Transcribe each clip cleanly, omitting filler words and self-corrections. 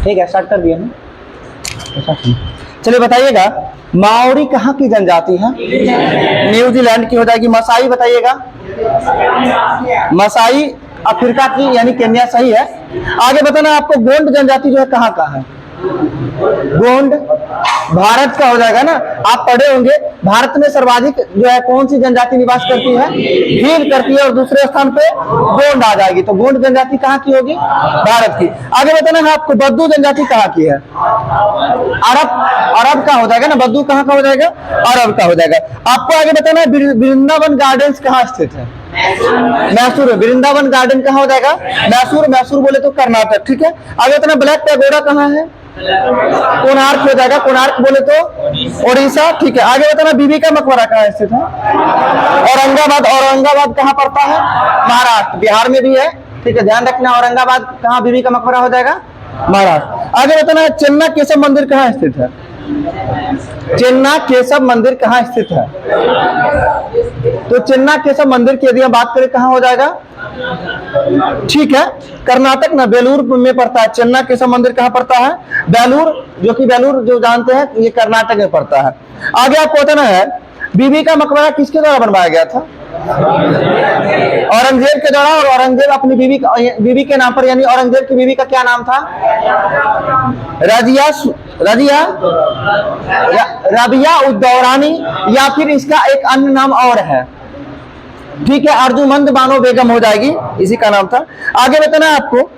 ठीक है, स्टार्ट कर दिया ना। चलिए बताइएगा, माओरी कहाँ की जनजाति है? न्यूजीलैंड की हो जाएगी। मसाई बताइएगा, मसाई अफ्रीका की यानी केन्या, सही है। आगे बताना आपको, गोंड जनजाति जो है कहाँ का है? गोंड भारत का हो जाएगा ना। आप पढ़े होंगे भारत में सर्वाधिक जो है कौन सी जनजाति निवास करती है? भील करती है, और दूसरे स्थान पे गोंड आ जाएगी। तो गोंड जनजाति कहाँ की होगी? भारत की। आगे बताना है आपको, बद्दू जनजाति कहाँ की है? अरब का हो जाएगा ना। बद्दू कहाँ का हो जाएगा? अरब का हो जाएगा। आपको आगे बताना है, वृंदावन गार्डन्स कहाँ स्थित है? मैसूर में। वृंदावन गार्डन कहाँ हो जाएगा? मैसूर। मैसूर बोले तो कर्नाटक, ठीक है। आगे बताना, ब्लैक पैगोडा कहाँ है? कोणार्क हो जाएगा। कोणार्क बोले तो ओडिशा, ठीक है। आगे बताना, बीबी का मकबरा कहाँ स्थित है? औरंगाबाद। औरंगाबाद कहाँ पड़ता है? महाराष्ट्र। बिहार में भी है, ठीक है, ध्यान रखना। औरंगाबाद कहाँ बीबी का मकबरा हो जाएगा? महाराष्ट्र। आगे बताना, चेन्ना केशव मंदिर कहाँ स्थित है? चेन्ना केशव मंदिर कहाँ स्थित है? तो चेन्ना केशव मंदिर की यदि हम बात करें कहाँ हो जाएगा? ठीक है, कर्नाटक ना, बेलूर में पड़ता है। चेन्ना केशव मंदिर कहाँ पड़ता है? बेलूर, जो कि बेलूर जो जानते हैं ये कर्नाटक में पड़ता है। आगे आपको बताना है, बीबी का मकबरा किसके द्वारा बनवाया गया था? औरंगजेब के द्वारा। और औरंगजेब अपनी बीवी के नाम पर, यानी औरंगजेब की बीवी का क्या नाम था? रबिया उद्दौरानी, या फिर इसका एक अन्य नाम और है, ठीक है, अर्जुमंद बानो बेगम हो जाएगी, इसी का नाम था। आगे बताना है आपको,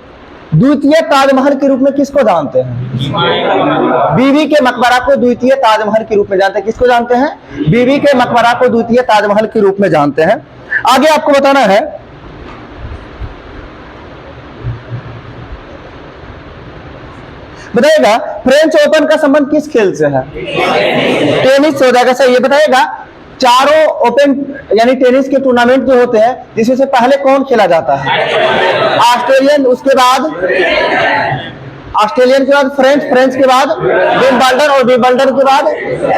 द्वितीय ताजमहल के रूप में किसको जानते हैं? बीवी के मकबरा को द्वितीय ताजमहल के रूप में जानते हैं। किसको जानते हैं? बीवी के मकबरा को द्वितीय ताजमहल के रूप में जानते हैं। आगे आपको बताना है, बताइएगा, फ्रेंच ओपन का संबंध किस खेल से है? टेनिस हो जाएगा, सही। ये बताइएगा, चारों ओपन यानी टेनिस के टूर्नामेंट जो होते हैं, जिसमें से पहले कौन खेला जाता है? ऑस्ट्रेलियन, उसके बाद ऑस्ट्रेलियन के बाद फ्रेंच के बाद विंबलडन, और विंबलडन के बाद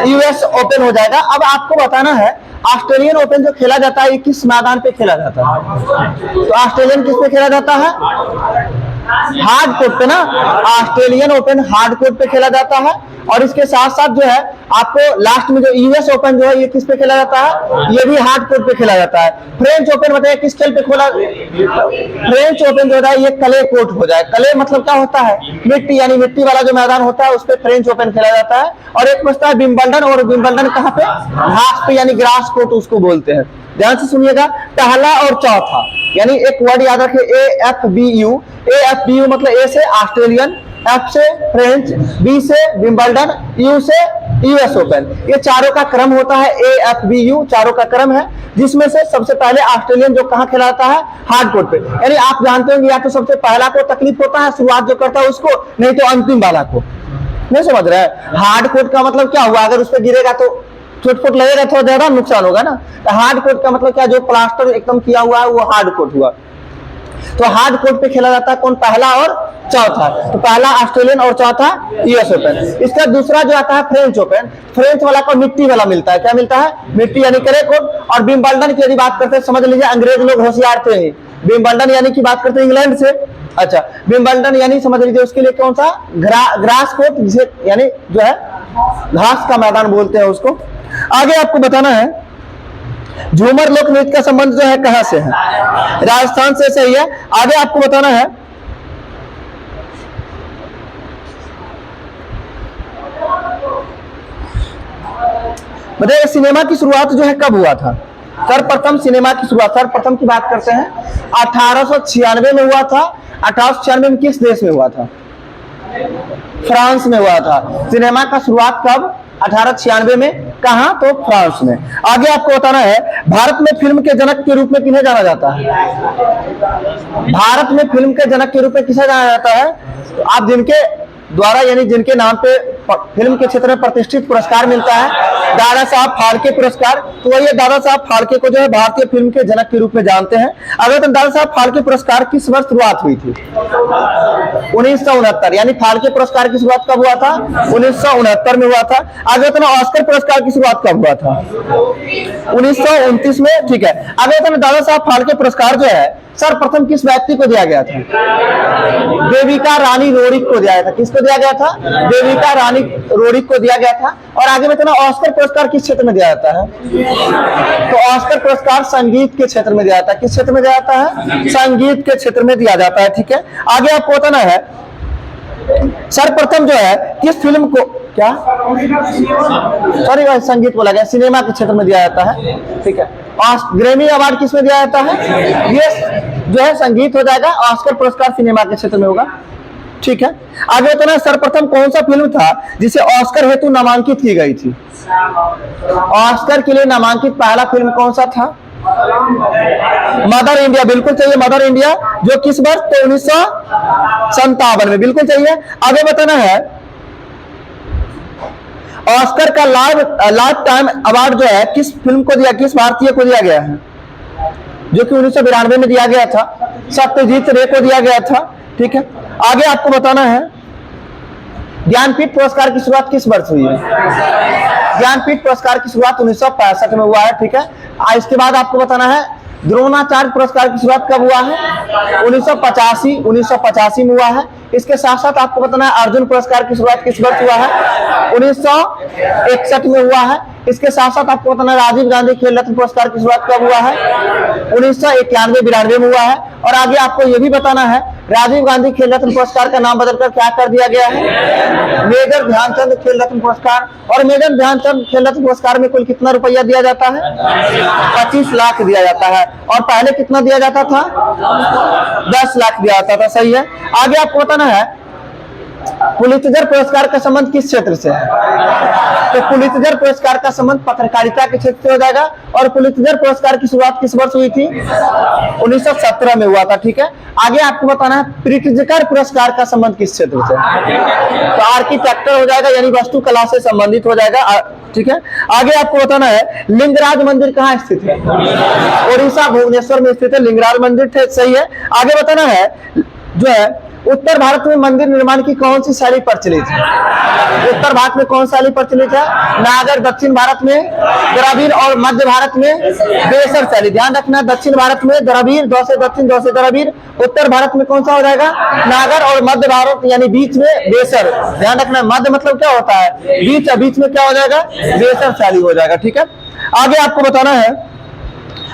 यूएस ओपन हो जाएगा। अब आपको बताना है, ऑस्ट्रेलियन ओपन जो खेला जाता है ये किस मैदान पे खेला जाता है? तो ऑस्ट्रेलियन किस पे खेला जाता है? हार्ड कोर्ट पे ना। ऑस्ट्रेलियन ओपन हार्ड कोर्ट पे खेला जाता है। और इसके साथ साथ जो है आपको लास्ट में जो यूएस ओपन जो है ये किस पे खेला जाता है? ये भी हार्ड कोर्ट पे खेला जाता है। फ्रेंच ओपन बताइए किस खेल पे खोला? फ्रेंच ओपन जो होता है ये क्ले कोर्ट हो जाए। क्ले मतलब क्या होता है? मिट्टी, यानी मिट्टी वाला जो मैदान होता है उस पे फ्रेंच ओपन खेला जाता है। और एक बचता है विंबलडन, और विंबलडन कहाँ पे? घास पे, यानी ग्रास कोर्ट उसको बोलते हैं। ध्यान से सुनिएगा, पहला और चौथा, यानी एक वर्ड याद रखिए, AFBU। AFBU मतलब ए से ऑस्ट्रेलियन, एफ से फ्रेंच, बी से विंबलडन, यू से यूएस ओपन। ये चारों का क्रम होता है। AFBU चारों का क्रम है, जिसमें से सबसे पहले ऑस्ट्रेलियन जो कहाँ खिलाता है? हार्ड कोर्ट पे। यानी आप जानते होंगे, या तो सबसे पहला को तकलीफ होता है, शुरुआत जो करता है उसको, नहीं तो अंतिम वाला को। नहीं समझ रहे हैं? हार्ड कोर्ट का मतलब क्या हुआ? अगर उस पर गिरेगा तो चोट लगेगा, थोड़ा ज्यादा नुकसान होगा ना। तो हार्ड कोर्ट का मतलब क्या? जो प्लास्टर एकदम किया हुआ है वो हार्ड कोर्ट हुआ। तो हार्ड कोर्ट पे खेला जाता है कौन? पहला और चौथा। तो पहला ऑस्ट्रेलियन और चौथा यूएस ओपन। इसका दूसरा जो आता है फ्रेंच ओपन। फ्रेंच वाला को मिट्टी वाला मिलता है। क्या मिलता है? मिट्टी, यानी क्ले कोर्ट। और विंबलडन की यदि बात करते हैं, समझ लीजिए अंग्रेज लोग होशियार थे। विंबलडन यानी की बात करते हैं इंग्लैंड से। अच्छा, विंबलडन यानी समझ लीजिए उसके लिए कौन सा? ग्रास कोर्ट, जिसे यानी जो है घास का मैदान बोलते हैं उसको। आगे आपको बताना है, झूमर लोक नृत्य का संबंध जो है कहां से है? राजस्थान से, सही है। आगे आपको बताना है, बताइए सिनेमा की शुरुआत जो है कब हुआ था? सर्वप्रथम सिनेमा की शुरुआत, सर्वप्रथम की बात करते हैं 1896 में हुआ था। 1896 में किस देश में हुआ था? फ्रांस में हुआ था। सिनेमा का शुरुआत कब? 1896 में। कहां? तो फ्रांस में। आगे आपको बताना है, भारत में फिल्म के जनक के रूप में किन्हें जाना जाता है? भारत में फिल्म के जनक के रूप में किसे जाना जाता है? आप जिनके द्वारा, यानी जिनके नाम पे फिल्म के क्षेत्र में प्रतिष्ठित पुरस्कार मिलता है, दादा साहब फाल्के पुरस्कार। तो वही दादा साहब फाल्के को जो है भारतीय फिल्म के जनक के रूप में जानते हैं। अगर तो दादा साहब फाल्के पुरस्कार की वर्ष शुरुआत हुई थी? 1969। यानी फाल्के पुरस्कार की शुरुआत कब हुआ था? 1969 में हुआ था। आगे तो ऑस्कर पुरस्कार की शुरुआत कब हुआ था? 1929 में, ठीक है। आगे तो दादा साहब फाल्के पुरस्कार जो है सर्वप्रथम किस व्यक्ति को दिया गया था? देविका रानी रोरिक को दिया गया था। किसको दिया गया था? देविका रानी रोरिक को दिया गया था। और आगे बताना, ऑस्कर पुरस्कार किस क्षेत्र में दिया जाता है? तो ऑस्कर पुरस्कार संगीत के क्षेत्र में दिया जाता है। किस क्षेत्र में दिया जाता है? संगीत के क्षेत्र में दिया जाता है। ठीक है, आगे आपको बताना है सर्वप्रथम जो है किस फिल्म को, क्या सॉरी भाई संगीत बोला गया, सिनेमा के क्षेत्र में दिया जाता है। ठीक है, ग्रैमी अवार्ड किस में दिया जाता है? ये जो है संगीत हो जाएगा, ऑस्कर पुरस्कार सिनेमा के क्षेत्र में होगा। ठीक है, आगे तो ना सर्वप्रथम कौन सा फिल्म था जिसे ऑस्कर हेतु नामांकित की गई थी? ऑस्कर के लिए नामांकित पहला फिल्म कौन सा था? मदर इंडिया, बिल्कुल चाहिए मदर इंडिया, जो किस वर्ष? तो 1957 में, बिल्कुल चाहिए। आगे बताना है ऑस्कर का लाइफ टाइम अवार्ड जो है किस फिल्म को दिया, किस भारतीय को दिया गया है? जो कि 1992 में दिया गया था, सत्यजीत रे को दिया गया था। ठीक है, आगे आपको बताना है ज्ञानपीठ पुरस्कार की शुरुआत किस वर्ष हुई है? ज्ञानपीठ पुरस्कार की शुरुआत 1965 में हुआ है। ठीक है, इसके बाद आपको बताना है द्रोणाचार्य पुरस्कार की शुरुआत कब हुआ है? 1985 में हुआ है। इसके साथ साथ आपको बताना है अर्जुन पुरस्कार की शुरुआत किस वर्ष हुआ है? 1961 में हुआ है। इसके साथ साथ आपको बताना है राजीव गांधी खेल रत्न पुरस्कार की शुरुआत कब हुआ है? 1991-92 में हुआ है। और आगे आपको यह भी बताना है राजीव गांधी खेल रत्न पुरस्कार का नाम बदलकर क्या कर दिया गया है? मेजर ध्यानचंद खेल रत्न पुरस्कार। और मेजर ध्यानचंद खेल रत्न पुरस्कार में कुल कितना रुपया दिया जाता है? 25 लाख दिया जाता है। और पहले कितना दिया जाता था? 10 लाख दिया जाता था। सही है, आगे आपको बताना है पुलित्जर पुरस्कार का संबंध किस क्षेत्र से है? तो पुलित्जर पुरस्कार का संबंध पत्रकारिता के क्षेत्र से हो जाएगा। और पुलित्जर पुरस्कार की शुरुआत किस वर्ष हुई थी? 1917 में हुआ था। ठीक है, आगे आपको बताना है प्रिट्जकर पुरस्कार का संबंध किस क्षेत्र से? तो आर्किटेक्चर हो जाएगा, यानी वास्तु कला से संबंधित हो जाएगा। ठीक है, आगे आपको बताना है लिंगराज मंदिर कहाँ स्थित है? ओडिशा भुवनेश्वर में स्थित है लिंगराज मंदिर। सही है, आगे बताना है जो है उत्तर भारत में मंदिर निर्माण की कौन सी शैली प्रचलित है? उत्तर भारत में कौन सी शैली प्रचलित है? नागर। दक्षिण भारत में द्रविड़ और मध्य भारत में बेसर शैली। ध्यान रखना, दक्षिण भारत में द्रविड़, दो से दक्षिण, दो से द्रविड़। उत्तर भारत में कौन सा हो जाएगा? नागर। और मध्य भारत यानी बीच में बेसर। ध्यान रखना, मध्य मतलब क्या होता है? बीच। बीच में क्या हो जाएगा? बेसर शैली हो जाएगा। ठीक है, आगे आपको बताना है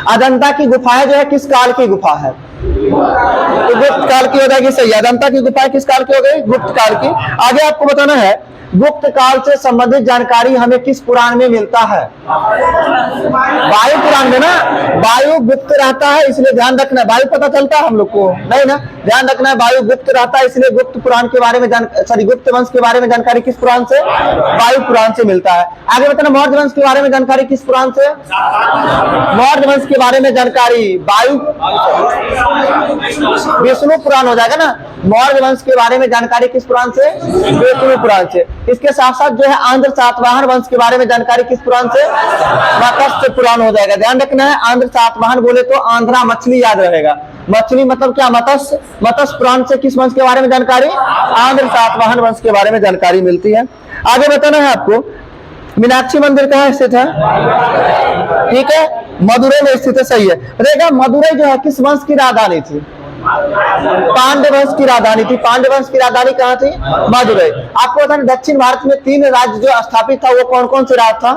अजंता की गुफाएं जो है किस काल की गुफा है? तो गुप्त काल की हो जाएगी। सही, अजंता की गुफाएं किस काल की हो गई? गुप्त काल की। आगे आपको बताना है गुप्त काल से संबंधित जानकारी हमें किस पुराण में मिलता है? वायु पुराण में ना। वायु गुप्त रहता है, इसलिए ध्यान रखना। वायु पता चलता है हम लोग को? नहीं ना, ध्यान रखना है वायु गुप्त रहता है, इसलिए गुप्त पुराण के बारे में गुप्त वंश के बारे में जानकारी किस पुराण से? वायु पुराण से मिलता है। आगे बताना मौर्य वंश के बारे में जानकारी किस पुराण से? मौर्य वंश के बारे में जानकारी वायु विष्णु पुराण हो जाएगा ना। मौर्य वंश के बारे में जानकारी किस पुराण से? विष्णु पुराण से। इसके साथ साथ जो है आंध्र सातवाहन वंश के बारे में जानकारी किस पुराण से? मत्स्य पुराण हो जाएगा। ध्यान रखना है आंध्र सातवाहन बोले तो आंध्रा मछली याद रहेगा। मछली मतलब क्या? मत्स्य। मत्स्य पुराण से किस वंश के बारे में जानकारी? आंध्र सातवाहन वंश के बारे में जानकारी मिलती है। आगे बताना है आपको मीनाक्षी मंदिर कहाँ स्थित है? ठीक है, मदुरई में स्थित है। सही है, देखा मदुरई जो है किस वंश की राजधानी थी? पांड्य वंश की राजधानी थी। पांड्य वंश की राजधानी कहाँ थी? मदुरई। आपको बताना दक्षिण भारत में 3 राज्य जो स्थापित था वो कौन कौन से राज्य था?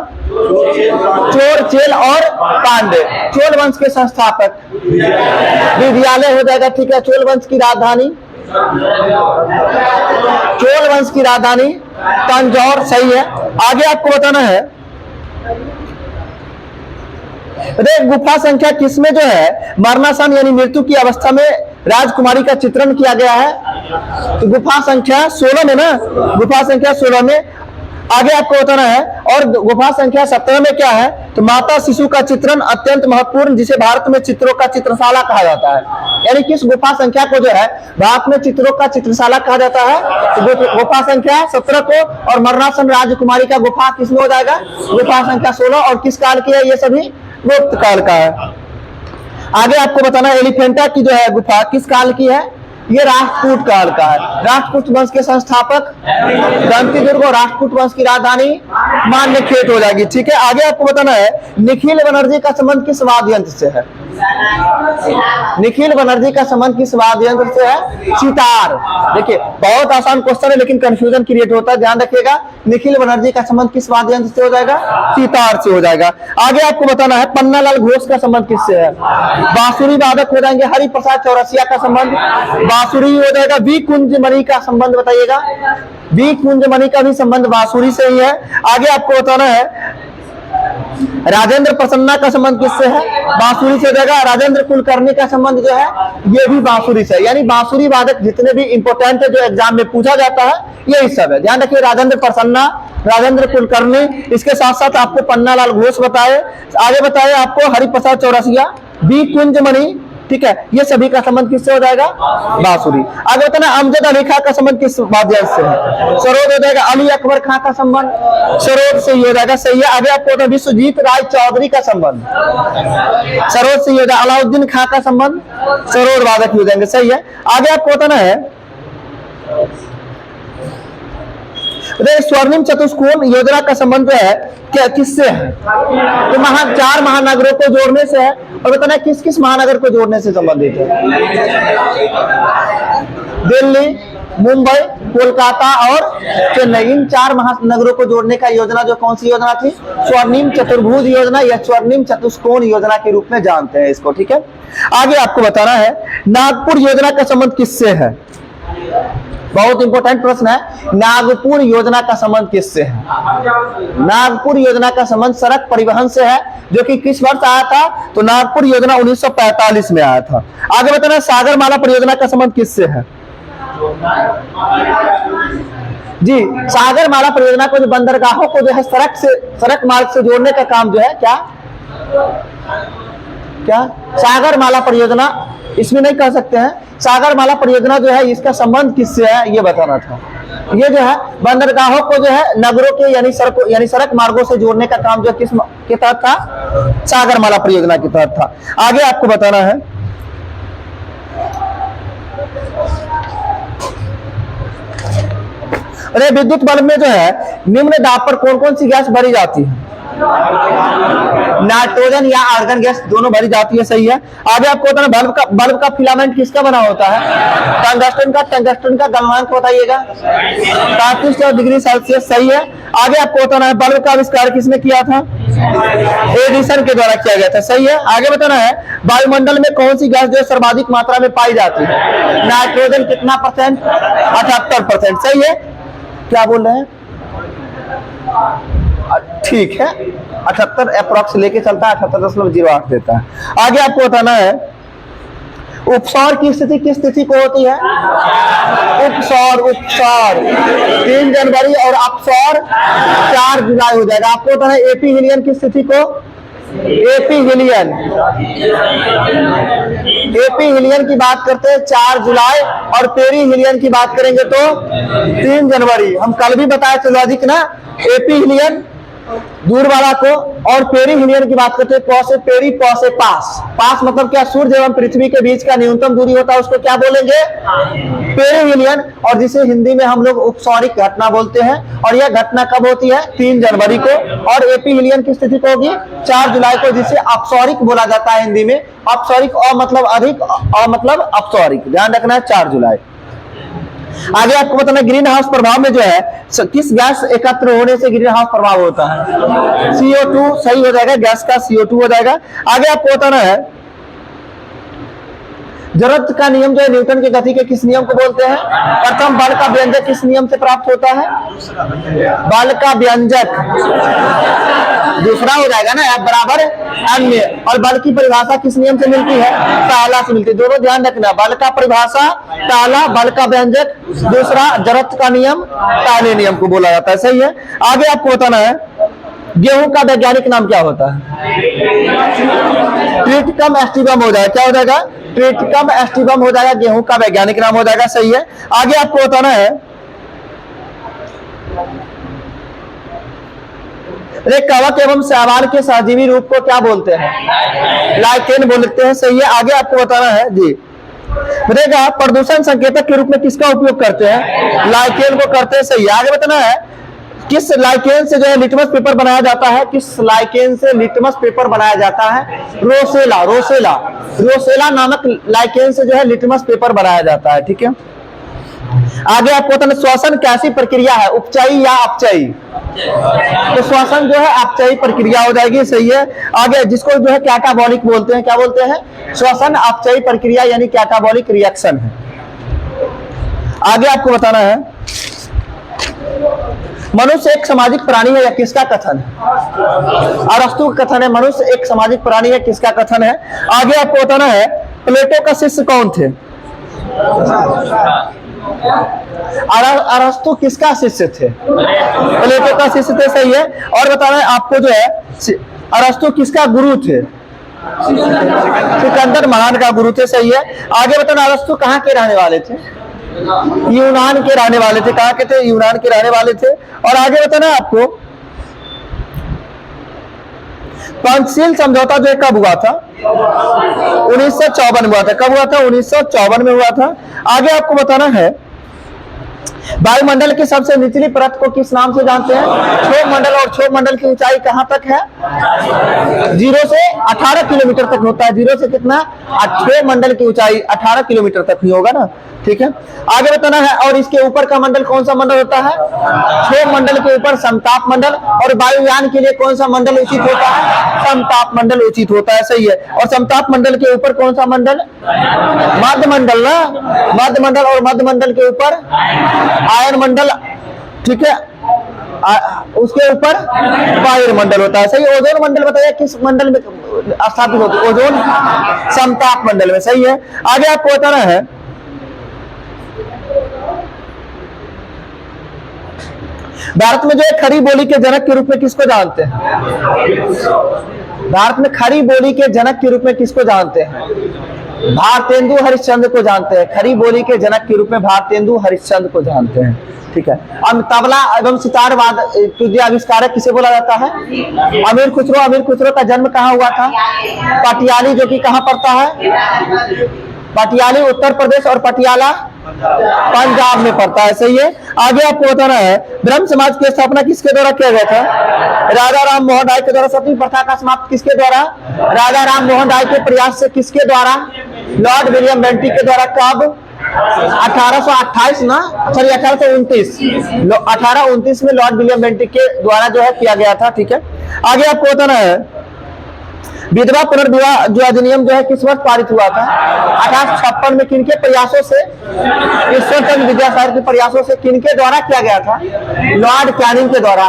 चोल, चेल और पांड्य। चोल वंश के संस्थापक विद्यालय हो जाएगा। ठीक है, चोल वंश की राजधानी, चोल वंश की राजधानी तंजौर। सही है, आगे आपको बताना है गुफा संख्या किसमें जो है मरणासन यानी मृत्यु की अवस्था में राजकुमारी का चित्रण किया गया है? तो गुफा संख्या 16 में ना। गुफा संख्या 16 में। आगे आपको बताना है और गुफा संख्या 17 में क्या है? तो माता शिशु का चित्रण अत्यंत महत्वपूर्ण, जिसे भारत में चित्रों का चित्रशाला कहा जाता है। यानी किस गुफा संख्या को जो है भारत में चित्रों का चित्रशाला कहा जाता है? तो गुफा संख्या 17 को। और मरणासन राजकुमारी का गुफा किसमें हो जाएगा? गुफा संख्या 16। और किस काल की है? ये सभी गुप्त काल का है। आगे आपको बताना है एलिफेंटा की जो है गुफा किस काल की है? ये राष्ट्रकूट काल का है। राष्ट्रकूट वंश के संस्थापक दंतीदुर्ग और राष्ट्रकूट वंश की राजधानी मान्यखेत हो जाएगी। ठीक है, आगे आपको बताना है निखिल बनर्जी का संबंध किस वाद्य यंत्र से है? निखिल बनर्जी का संबंध किस वाद्य यंत्र से है? सितार। देखिए बहुत आसान क्वेश्चन है लेकिन कंफ्यूजन क्रिएट होता है, ध्यान रखिएगा। निखिल बनर्जी का संबंध किस वाद्य यंत्र से हो जाएगा? सितार से हो जाएगा। आगे आपको बताना है पन्नालाल घोष का संबंध किससे है? बांसुरी वादक हो जाएंगे। हरिप्रसाद चौरसिया का संबंध बांसुरी हो जाएगा। वी कुंजमणि का संबंध बताइएगा। वी कुंजमणि का भी संबंध बांसुरी से ही है। आगे आपको बताना है राजेंद्र प्रसन्ना का संबंध किससे है? बांसुरी से हो जाएगा। राजेंद्र कुलकर्णी का संबंध जो है ये भी बांसुरी से है। यानी बांसुरी वादक जितने भी इंपोर्टेंट है जो एग्जाम में पूछा जाता है यही सब है, ध्यान रखिए। राजेंद्र प्रसन्ना, राजेंद्र कुलकर्णी, इसके साथ साथ आपको पन्नालाल घोष बताए, आगे बताए आपको हरिप्रसाद चौरसिया, बी कुंजमणि, ठीक है, ये सभी का संबंध किससे हो जाएगा? बांसुरी। आगे बताना अमजद अली खां का संबंध किस वाद्य से है? सरोद हो जाएगा। अली अकबर खां का संबंध सरोद से ही हो जाएगा, सही है। आगे आपको बताना विश्वजीत राय चौधरी का संबंध सरोद से ही हो जाएगा। अलाउद्दीन खां का संबंध सरोद वादक ही हो जाएंगे, सही है। आगे आपको बताना है स्वर्णिम चतुष्कोण योजना का संबंध है क्या किससे है? तो 4 महानगरों को जोड़ने से है। और बताना किस किस महानगर को जोड़ने से संबंधित है? दिल्ली, मुंबई, कोलकाता और चेन्नई, इन 4 महानगरों को जोड़ने का योजना जो कौन सी योजना थी? स्वर्णिम चतुर्भुज योजना या स्वर्णिम चतुष्कोण योजना के रूप में जानते हैं इसको, ठीक है। आगे आपको बताना है नागपुर योजना का संबंध किससे है? बहुत इंपॉर्टेंट प्रश्न है। नागपुर योजना का संबंध किससे है? नागपुर योजना का संबंध सड़क परिवहन से है, जो कि किस वर्ष आया था? तो नागपुर योजना 1945 में आया था। आगे बताना सागरमाला परियोजना का संबंध किससे है? जी, सागरमाला परियोजना को जो बंदरगाहों को जो है सड़क मार्ग से जोड़ने का काम जो है क्या सागरमाला परियोजना, इसमें नहीं कह सकते हैं। सागरमाला परियोजना जो है इसका संबंध किससे है ये बताना था। ये जो है बंदरगाहों को जो है नगरों के यानी सड़क मार्गों से जोड़ने का काम जो किस के तहत था? सागरमाला परियोजना के तहत था। आगे आपको बताना है अरे विद्युत बल्ब में जो है निम्न दाब पर कौन कौन सी गैस भरी जाती है? नाइट्रोजन या आर्गन गैस दोनों भरी जाती है, सही है। आगे आपको बताना बल्ब का फिलामेंट किसका बना होता है? टंगस्टन का गलनांक बताइएगा 35 डिग्री सेल्सियस, सही है। आगे आपको बताना है बल्ब का आविष्कार किसने किया था? एडिसन के द्वारा किया गया था, सही है। आगे बताना है वायुमंडल में कौन सी गैस जो है सर्वाधिक मात्रा में पाई जाती है? नाइट्रोजन कितना %? 78%, सही है। क्या बोल रहे हैं? ठीक है, 78 अप्रॉक्स लेके चलता है, 78.08 देता है। आगे आपको बताना है उपसौर की स्थिति किस तिथि को होती है? उपसौर 3 जनवरी और अपसौर 4 जुलाई हो जाएगा। आपको बताना है एपी हिलियन की स्थिति को? एपी हिलियन की बात करते हैं 4 जुलाई और पेरी हिलियन की बात करेंगे तो 3 जनवरी। हम कल भी बताए थे लॉजिक ना, एपी हिलियन दूर वाला को और पेरी हिलियन की बात करते हैं प से पेरी, प से पास। पास मतलब क्या? सूर्य एवं पृथ्वी के बीच का न्यूनतम दूरी होता है, उसको क्या बोलेंगे? पेरी हिलियन। और जिसे हिंदी में हम लोग उपसौरिक घटना बोलते हैं। और यह घटना कब होती है? 3 जनवरी को। और एपी हिलियन की स्थिति को होगी 4 जुलाई को, जिसे अपसौरिक बोला जाता है हिंदी में। अपसौरिक अ मतलब अधिक, अ मतलब अपसौरिक, ध्यान रखना है 4 जुलाई। आगे आपको बताना ग्रीन हाउस प्रभाव में जो है किस गैस एकत्र होने से ग्रीन हाउस प्रभाव होता है? CO2, सही हो जाएगा, गैस का CO2 हो जाएगा। आगे आपको बताना है जड़त्व का नियम जो है न्यूटन की गति के किस नियम को बोलते हैं? प्रथम बल का व्यंजक किस नियम से प्राप्त होता है? बल का व्यंजक दूसरा हो जाएगा ना, F बराबर अन्य। और बल की परिभाषा किस नियम से मिलती है? ताला से मिलती है। दोनों ध्यान रखना, बल का परिभाषा ताला, बल का व्यंजक दूसरा, जड़त्व का नियम ताले नियम को बोला जाता है, सही है। आगे आपको बताना है गेहूं का वैज्ञानिक नाम क्या होता है? ट्रिटिकम एस्टिवम हो जाएगा। क्या हो जाएगा? ट्रिटिकम एस्टिवम हो जाएगा, गेहूं का वैज्ञानिक नाम हो जाएगा, सही है। आगे आपको बताना है कवक एवं शैवाल के सहजीवी रूप को क्या बोलते हैं? लाइकेन बोलते हैं, सही है। आगे आपको बताना है जी बताएगा प्रदूषण संकेतक के रूप में किसका उपयोग करते हैं? लाइकेन को करते हैं, सही है। आगे बताना है किस लाइकेन से जो है लिटमस पेपर बनाया जाता है? किस लाइकेन से लिटमस पेपर बनाया जाता है? रोसेला, रोसेला, रोसेला नामक लाइकेन से जो है लिटमस पेपर बनाया जाता है। ठीक है, आगे आपको बताना श्वसन कैसी प्रक्रिया है, उपचयी या अपचयी? तो श्वसन जो है अपचयी प्रक्रिया हो जाएगी, सही है। आगे जिसको जो है कैटाबॉलिक बोलते हैं, क्या बोलते हैं? श्वसन अपचयी प्रक्रिया यानी कैटाबॉलिक रिएक्शन है। आगे आपको बताना है मनुष्य एक सामाजिक प्राणी है या किसका कथन है? अरस्तु का कथन है मनुष्य एक सामाजिक प्राणी है, किसका कथन है? आगे आपको बताना है प्लेटो का शिष्य कौन थे? अरस्तु किसका शिष्य थे? प्लेटो का शिष्य थे, सही है। और बताना है आपको जो है अरस्तु किसका गुरु थे? सिकंदर महान का गुरु थे, सही है। आगे बताना अरस्तु कहाँ के रहने वाले थे? यूनान के रहने वाले थे। कहाँ के थे? यूनान के रहने वाले थे। और आगे बताना आपको पंचशील समझौता जो कब हुआ था? 1954 में हुआ था। कब हुआ था? 1954 में हुआ था। आगे आपको बताना है वायुमंडल की सबसे निचली परत को किस नाम से जानते हैं? क्षोभ मंडल। और क्षोभ मंडल की ऊंचाई कहां तक है? 0 से 18 किलोमीटर तक होता है। 0 से कितना? क्षोभ मंडल की ऊंचाई 18 किलोमीटर तक ही होगा ना। ठीक है, आगे बताना है और इसके ऊपर का मंडल कौन सा मंडल होता है? क्षोभ मंडल के ऊपर समताप मंडल। और वायुयान के लिए कौन सा मंडल उचित होता है? समताप मंडल उचित होता है, सही है। और समताप मंडल के ऊपर कौन सा मंडल? मध्य मंडल ना, मध्य मंडल। और मध्य मंडल के ऊपर आयन मंडल, ठीक है, उसके ऊपर वायुमंडल होता है, सही। ओजोन मंडल बताइए किस मंडल में स्थापित होता है? ओजोन समताप मंडल में, सही है। आगे आपको बताना है भारत में जो है खड़ी बोली के जनक के रूप में किसको जानते हैं? भारत में खड़ी बोली के जनक के रूप में किसको जानते हैं? भारतेंदु हरिश्चंद्र को जानते हैं। खड़ी बोली के जनक के रूप में भारतेंदु हरिश्चंद्र को जानते हैं। ठीक है, अब तबला एवं सितार वाद्य आविष्कारक किसे बोला जाता है? अमीर खुसरो। अमीर खुसरो का जन्म कहाँ हुआ था? पटियाली, जो कि कहाँ पड़ता है? पटियाली उत्तर प्रदेश और पटियाला पंजाब में पड़ता है, सही है। आगे आपको बताना है ब्रह्म समाज की स्थापना किसके द्वारा किया गया था? राजा राम मोहन राय के द्वारा। सती प्रथा का समाप्त किसके द्वारा? राजा राम मोहन राय के प्रयास से। किसके द्वारा? लॉर्ड विलियम बेंटिक के द्वारा। कब? 1828 ना, सॉरी 1829। 1829 में लॉर्ड विलियम बेंटिक के द्वारा जो है किया गया था। ठीक है, आगे आपको बताना है विधवा पुनर्विवाह जो अधिनियम जो है किस वर्ष पारित हुआ था? 1856 में। किनके प्रयासों से? ईश्वरचंद्र विद्यासागर के प्रयासों से। किनके द्वारा किया गया था? लॉर्ड कैनिंग के द्वारा।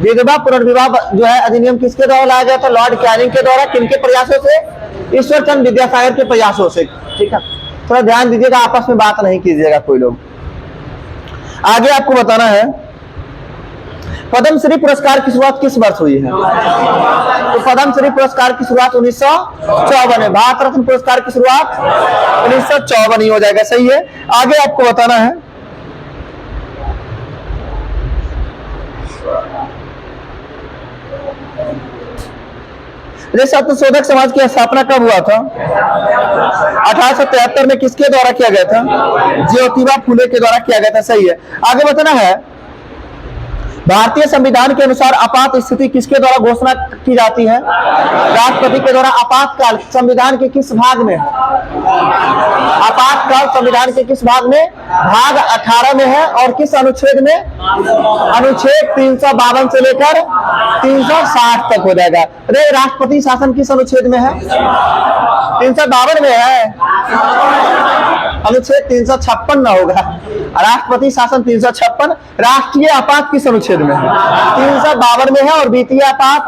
विधवा पुनर्विवाह जो है अधिनियम किसके द्वारा लाया गया था? लॉर्ड कैनिंग के द्वारा। किनके प्रयासों से? ईश्वरचंद्र विद्यासागर के प्रयासों से। ठीक है, थोड़ा ध्यान दीजिएगा, आपस में बात नहीं कीजिएगा कोई लोग। आगे आपको बताना है पद्मश्री पुरस्कार की शुरुआत किस वर्ष हुई है? तो पद्मश्री पुरस्कार की शुरुआत 1954 में। भारत रत्न पुरस्कार की शुरुआत 1954 ही हो जाएगा, सही है। आगे आपको बताना है सत्यशोधक समाज की स्थापना कब हुआ था? 1873 में। किसके द्वारा किया गया था? ज्योतिबा फुले के द्वारा किया गया था, सही है। आगे बताना है भारतीय संविधान के अनुसार आपात स्थिति किसके द्वारा घोषणा की जाती है? राष्ट्रपति के द्वारा। आपातकाल संविधान के किस भाग में? आपातकाल संविधान के किस भाग में? भाग 18 में है। और किस अनुच्छेद में? अनुच्छेद 352 से लेकर 360 तक हो जाएगा। अरे राष्ट्रपति शासन किस अनुच्छेद में है? 352 में है। अनुच्छेद 356 ना होगा। राष्ट्रपति शासन 356। राष्ट्रीय आपात किस अनुच्छेद में है? 352 में है। और वित्तीय आपात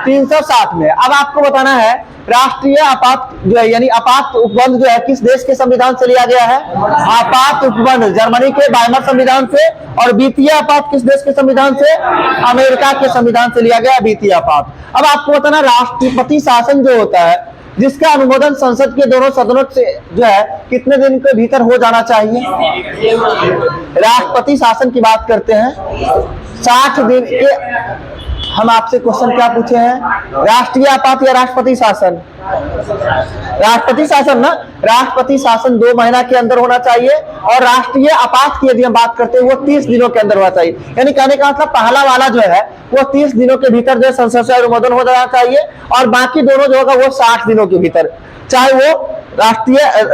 360 में। अब आपको बताना है राष्ट्रीय आपात जो है यानी आपात उपबंध जो है किस देश के संविधान से लिया गया है? आपात उपबंध जर्मनी के वाइमर संविधान से। और वित्तीय आपात किस देश के संविधान से? अमेरिका के संविधान से लिया गया वित्तीय आपात। अब आपको बताना राष्ट्रपति शासन जो होता है जिसका अनुमोदन संसद के दोनों सदनों से जो है कितने दिन के भीतर हो जाना चाहिए? राष्ट्रपति शासन की बात करते हैं 60 दिन के हम आपसे क्वेश्चन क्या पूछे हैं, राष्ट्रीय आपात या राष्ट्रपति शासन? राष्ट्रपति शासन ना, राष्ट्रपति शासन 2 महीना के अंदर होना चाहिए, और राष्ट्रीय आपात की यदि हम बात करते हैं वो 30 दिनों के अंदर होना चाहिए। यानी कहने का मतलब पहला वाला जो है वो 30 दिनों के भीतर जो संसद से अनुमोदन हो जाना चाहिए, और बाकी दोनों जो होगा वो 60 दिनों के भीतर, चाहे वो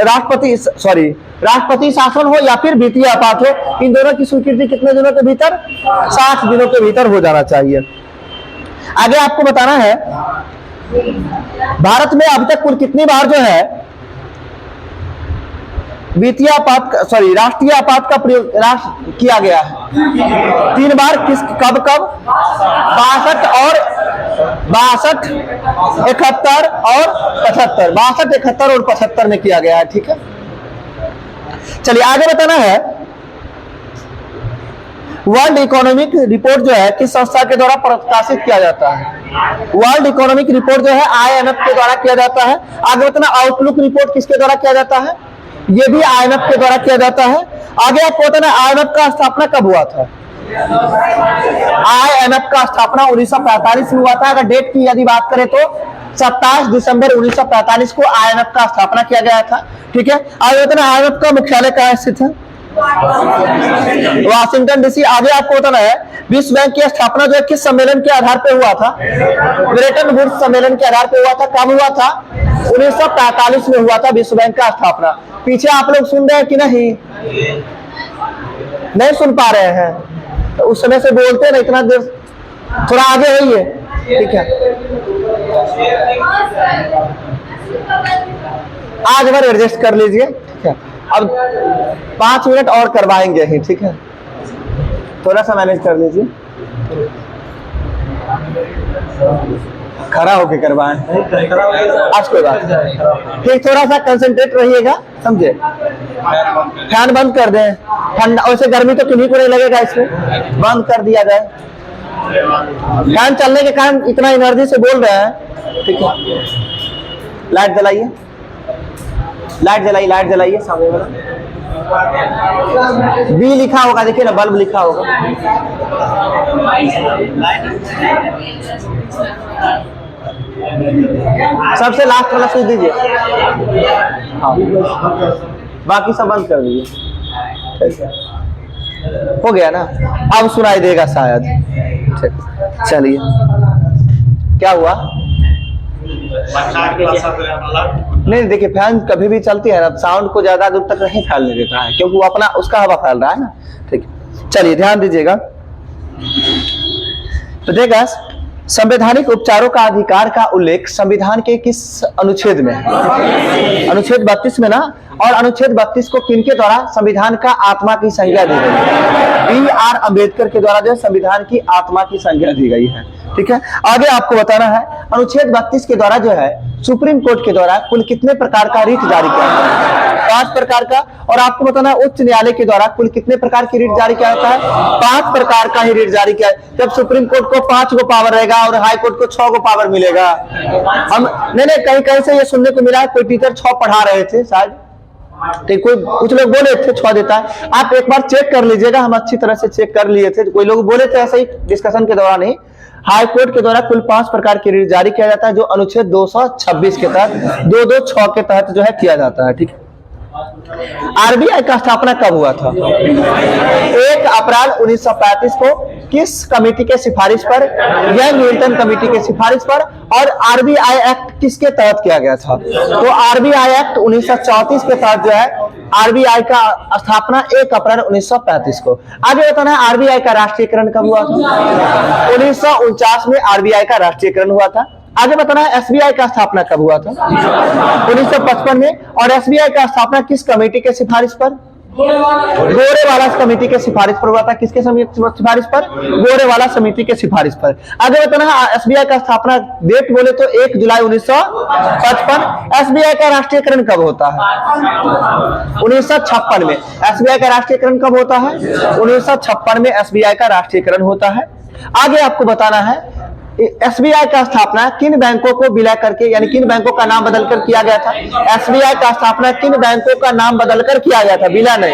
राष्ट्रपति शासन हो या फिर वित्तीय आपात हो, इन दोनों की स्वीकृति कितने दिनों के भीतर? 60 दिनों के भीतर हो जाना चाहिए। आगे आपको बताना है भारत में अभी तक कुल कितनी बार जो है राष्ट्रीय आपात का प्रयोग किया गया है? 3 बार। कब 62 और 71 और 75, 62, 71 और 75 में किया गया है। ठीक है, चलिए आगे बताना है वर्ल्ड इकोनॉमिक रिपोर्ट जो है किस संस्था के द्वारा प्रकाशित किया जाता है? वर्ल्ड इकोनॉमिक रिपोर्ट जो है IMF के द्वारा किया जाता है। आगे बताना आउटलुक रिपोर्ट किसके द्वारा किया जाता है? ये भी IMF के द्वारा किया जाता है। आगे आपको बताना IMF का स्थापना कब हुआ था? IMF का स्थापना 1945 में हुआ था। अगर डेट की यदि बात करें तो 27 दिसंबर 1945 को IMF का स्थापना किया गया था। ठीक है, आगे बताना IMF का मुख्यालय कहाँ स्थित है? Washington DC। आगे आपको बताना है विश्व बैंक की स्थापना जो है किस सम्मेलन के आधार पर हुआ था? ब्रेटन वुड्स सम्मेलन के आधार पर हुआ था। कब हुआ था? 1945 में हुआ था विश्व बैंक का स्थापना। पीछे आप लोग सुन रहे हैं कि नहीं सुन पा रहे हैं? तो उस समय से बोलते ना, इतना देर थोड़ा आगे होइए। ठीक है, आज बार एडजस्ट कर लीजिए। ठीक है, अब 5 मिनट और करवाएंगे ही। ठीक है, थोड़ा सा मैनेज कर लीजिए, खड़ा होके करवाएं। आज कोई बात ठीक, थोड़ा सा कंसंट्रेट रहिएगा, समझे? फैन बंद कर दें, ठंडा वैसे गर्मी तो किन्हीं को नहीं लगेगा, इसमें बंद कर दिया जाए। फैन चलने के कारण इतना एनर्जी से बोल रहे हैं। ठीक है, लाइट जलाइए, लाइट जलाइए सामने वाला। बी लिखा होगा, देखिए ना, बल्ब लिखा होगा। सबसे लास्ट वाला स्विच दीजिए। हाँ, बाकी सब बंद कर दीजिए। हो गया ना? अब सुनाई देगा शायद। चलिए, क्या हुआ? नहीं देखिए, फैन कभी भी चलती है ना, साउंड को ज्यादा दूर तक नहीं फैलने देता है, क्योंकि वो अपना उसका हवा फैल रहा है ना। ठीक है, चलिए ध्यान दीजिएगा। तो देखा, संवैधानिक उपचारों का अधिकार का उल्लेख संविधान के किस अनुच्छेद में है? अनुच्छेद 32 में ना। और अनुच्छेद 32 को किनके द्वारा संविधान का आत्मा की संज्ञा दी गई है? BR अम्बेडकर के द्वारा जो संविधान की आत्मा की संज्ञा दी गई है। ठीक है, आगे आपको बताना है अनुच्छेद 32 के द्वारा जो है सुप्रीम कोर्ट के द्वारा कुल कितने प्रकार का रिट जारी किया जाता है? 5 प्रकार का। और आपको बताना है उच्च न्यायालय के द्वारा कुल कितने प्रकार की रिट जारी किया जाता है? 5 प्रकार का ही रिट जारी किया। जब सुप्रीम कोर्ट को 5 गो पावर रहेगा और हाई कोर्ट को 6 गो पावर मिलेगा। हम नहीं कहीं से ये सुनने को मिला है, कोई टीचर 6 पढ़ा रहे थे शायद, तो कोई कुछ लोग बोले थे 6 देता है। आप एक बार चेक कर लीजिएगा, हम अच्छी तरह से चेक कर लिए थे। कोई लोग बोले थे ऐसे ही डिस्कशन के दौरान ही। हाई कोर्ट के द्वारा कुल 5 प्रकार की रिट जारी किया जाता है, जो अनुच्छेद 226 के तहत 226 के तहत जो है किया जाता है। ठीक है, RBI का स्थापना कब हुआ था? 1 अप्रैल 1935 को। किस कमेटी के सिफारिश पर? यंग मिल्टन कमेटी के सिफारिश पर। और RBI एक्ट किसके तहत किया गया था? तो RBI एक्ट 1934 के तहत जो है RBI का स्थापना 1 अप्रैल 1935 को। आगे बताना है RBI का राष्ट्रीयकरण कब हुआ था? 1949 में RBI का राष्ट्रीयकरण हुआ था। आगे बताना है SBI का स्थापना कब हुआ था? 1955 में। और SBI का स्थापना किस कमेटी के सिफारिश पर? गोरेवाला कमेटी के सिफारिश पर हुआ था। किसके सिफारिश पर? गोरेवाला समिति के सिफारिश पर। आगे बताना है SBI का स्थापना डेट बोले तो 1 जुलाई 1955। SBI का राष्ट्रीयकरण कब होता है? 1956 में। SBI का राष्ट्रीयकरण कब होता है? 1956 में SBI का राष्ट्रीयकरण होता है। आगे आपको बताना है SBI का स्थापना किन बैंकों को विलय करके, यानी किन बैंकों का नाम बदलकर किया गया था? SBI का स्थापना किन बैंकों का नाम बदलकर किया गया था? विलय नहीं,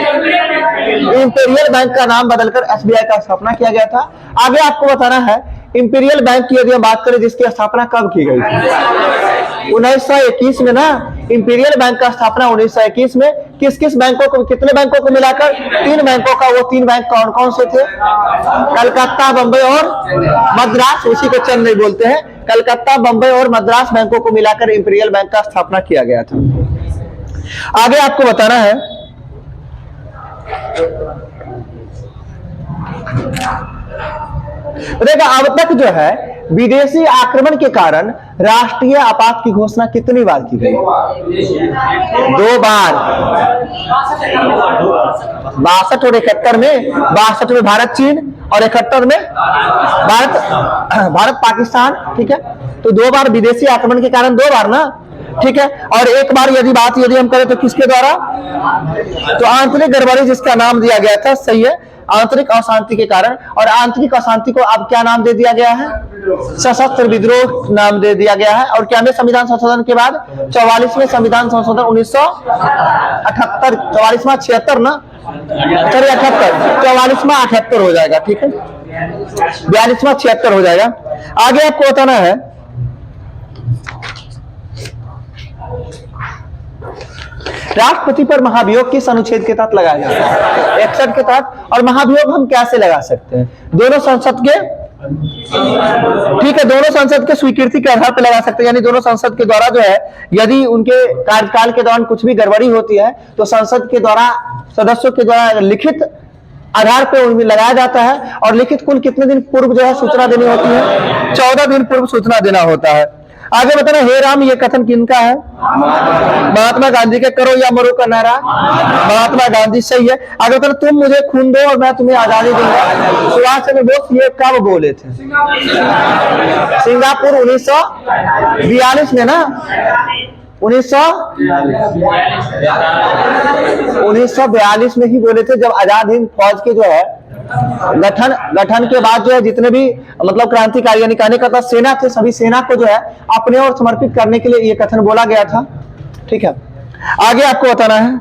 इंपीरियल बैंक का नाम बदलकर SBI का स्थापना किया गया था। आगे आपको बताना है इंपीरियल बैंक की यदि हम बात करें जिसकी स्थापना कब की गई थी? 1921 में ना। इंपीरियल बैंक का स्थापना 1921 में किस किस बैंकों को, कितने बैंकों को मिलाकर? 3 बैंकों का। वो 3 बैंक कौन कौन से थे? कलकत्ता, बंबई और मद्रास। उसी को चेन्नई बोलते हैं। कलकत्ता, बंबई और मद्रास बैंकों को मिलाकर इंपीरियल बैंक का स्थापना किया गया था। आगे आपको बताना है देखा, अब तक जो है विदेशी आक्रमण के कारण राष्ट्रीय आपात की घोषणा कितनी बार की गई? 2 बार। 62 और 71 में। 62 में भारत चीन और 71 में भारत पाकिस्तान। ठीक है, तो 2 बार विदेशी आक्रमण के कारण, 2 बार ना। ठीक है, और 1 बार यदि हम करें तो किसके द्वारा? तो आंतरिक गड़बड़ी जिसका नाम दिया गया था, सही है, आंतरिक अशांति के कारण। और आंतरिक अशांति को अब क्या नाम दे दिया गया है? सशस्त्र विद्रोह नाम दे दिया गया है। और क्या में संविधान संशोधन के बाद 44वें संविधान संशोधन 1978, 44वां 76 ना, चलिए 78, 44वां 78 हो जाएगा। ठीक है, 42वां 76 हो जाएगा। आगे आपको बताना है राष्ट्रपति पर महाभियोग किस अनुच्छेद के तहत लगाया जाता है? 61 के तहत। और महाभियोग हम कैसे लगा सकते हैं? दोनों संसद के, ठीक है, दोनों संसद के स्वीकृति के आधार पर लगा सकते हैं। यानी दोनों संसद के द्वारा जो है, यदि उनके कार्यकाल के दौरान कुछ भी गड़बड़ी होती है तो संसद के द्वारा, सदस्यों के द्वारा लिखित आधार पर उनमें लगाया जाता है। और लिखित कुल कितने दिन पूर्व जो है सूचना देनी होती है? 14 दिन पूर्व सूचना देना होता है। आगे बताना, हे राम ये कथन किनका है? महात्मा गांधी के। करो या मरो का नारा महात्मा गांधी, सही है। आगे बताना, तुम मुझे खून दो और मैं तुम्हें आजादी दूंगा, सुभाष चंद्र बोस ये कब बोले थे? सिंगापुर 1942 में ना। 1942 में ही बोले थे, जब आजाद हिंद फौज के जो है गठन के बाद जो है जितने भी मतलब क्रांतिकारी यानी कहने का सेना थे, सभी सेना को जो है अपने और समर्पित करने के लिए ये कथन बोला गया था। ठीक है, आगे आपको बताना है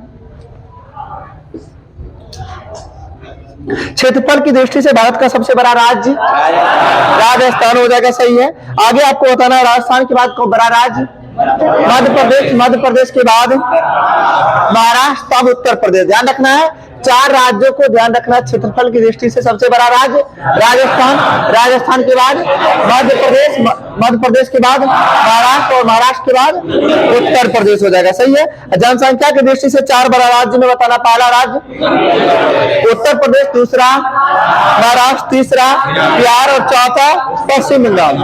क्षेत्रफल की दृष्टि से भारत का सबसे बड़ा राज्य राजस्थान हो जाएगा, सही है। आगे आपको बताना है राजस्थान के बाद बड़ा राज्य मध्य प्रदेश, मध्य प्रदेश के बाद महाराष्ट्र, तब उत्तर प्रदेश। ध्यान रखना है, 4 राज्यों को ध्यान रखना। क्षेत्रफल की दृष्टि से सबसे बड़ा राज्य राजस्थान, राजस्थान के बाद मध्य प्रदेश, मध्य प्रदेश के बाद महाराष्ट्र और महाराष्ट्र के बाद उत्तर प्रदेश हो जाएगा, सही है। जनसंख्या की दृष्टि से 4 बड़ा राज्य में बताना, पहला राज्य उत्तर प्रदेश, दूसरा महाराष्ट्र, तीसरा बिहार और चौथा पश्चिम बंगाल।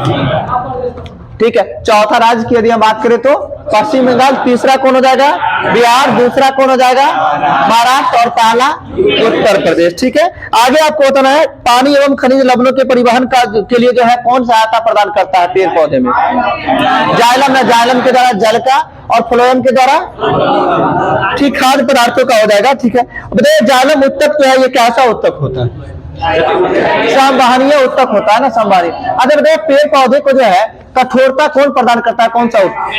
ठीक है, चौथा राज्य की यदि हम बात करें तो पश्चिम बंगाल, तीसरा कौन हो जाएगा? बिहार, दूसरा कौन हो जाएगा? महाराष्ट्र और पहला उत्तर प्रदेश। ठीक है, आगे आपको बताना है पानी एवं खनिज लवणों के परिवहन का के लिए जो है कौन सहायता प्रदान करता है पेड़ पौधे में? जाइलम ना, जाइलम के द्वारा जल का और फ्लोएम के द्वारा ठीक खाद्य पदार्थों का हो जाएगा। ठीक है, बताइए जाइलम उत्तक जो है ये कैसा उत्तक होता है? संवहनीय उत्तक होता है ना, संवहनीय। अगर बताइए पेड़ पौधे को जो है कठोरता कौन प्रदान करता है? कौन सा उत्तक?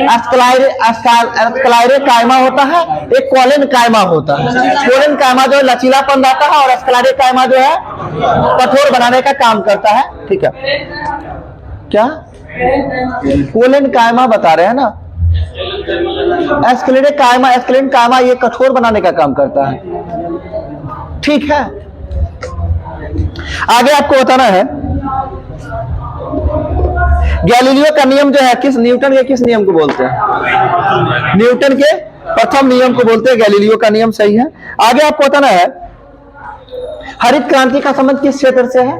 एस्क्लाइरे कायमा होता है, एक कोलेन कायमा होता है। कोलेन कायमा जो है लचीलापन लाता है और एस्क्लाइरे कायमा जो है कठोर बनाने का काम करता है। ठीक है, क्या कोलेन कायमा बता रहे हैं ना, एस्क्लेरे कायमा, एस्क्लेन कायमा ये कठोर बनाने का काम करता है। ठीक है, आगे आपको बताना है गैलीलियो का नियम जो है किस, न्यूटन के किस नियम को बोलते हैं? न्यूटन के प्रथम नियम को बोलते हैं गैलीलियो का नियम, सही है। आगे आपको बताना है हरित क्रांति का संबंध किस क्षेत्र से है?